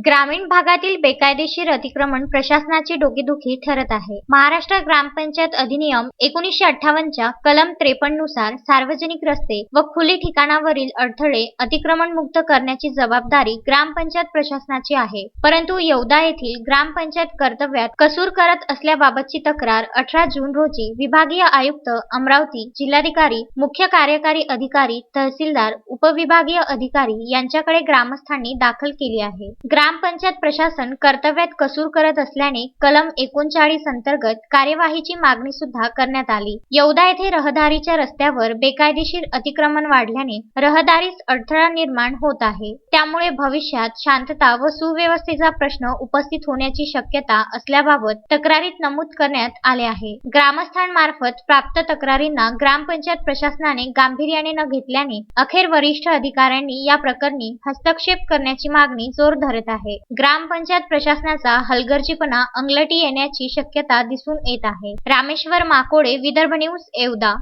ग्रामीण भागातील बेकायदेशीर अतिक्रमण प्रशासनाची डोकेदुखी ठरत आहे. महाराष्ट्र ग्रामपंचायत अधिनियम 1958च्या कलम 53 नुसार सार्वजनिक रस्ते व खुली ठिकाणावरील अडथळे अतिक्रमण मुक्त करण्याची जबाबदारी ग्रामपंचायत प्रशासनाची आहे. परंतु येवदा येथील ग्रामपंचायत कर्तव्यात कसूर करत असल्याबाबतची तक्रार 18 जून रोजी विभागीय आयुक्त अमरावती, जिल्हाधिकारी, मुख्य कार्यकारी अधिकारी, तहसीलदार, उपविभागीय अधिकारी यांच्याकडे ग्रामस्थांनी दाखल केली आहे. ग्रामपंचायत प्रशासन कर्तव्यात कसूर करत असल्याने कलम 39 अंतर्गत कार्यवाहीची मागणी सुद्धा करण्यात आली. येवदा येथे रहदारीच्या रस्त्यावर बेकायदेशीर अतिक्रमण वाढल्याने रहदारीस अडथळा निर्माण होत आहे. त्यामुळे भविष्यात शांतता व सुव्यवस्थेचा प्रश्न उपस्थित होण्याची शक्यता असल्याबाबत तक्रारीत नमूद करण्यात आले आहे. ग्रामस्थांमार्फत प्राप्त तक्रारींना ग्रामपंचायत प्रशासनाने गांभीर्याने न घेतल्याने अखेर वरिष्ठ अधिकाऱ्यांनी या प्रकरणी हस्तक्षेप करण्याची मागणी जोर धरत आहे. ग्रामपंचायत प्रशासनाचा हलगर्जीपणा अंगलटी येण्याची शक्यता दिसून येत आहे. रामेश्वर माकोडे, विदर्भ न्यूज, येवदा.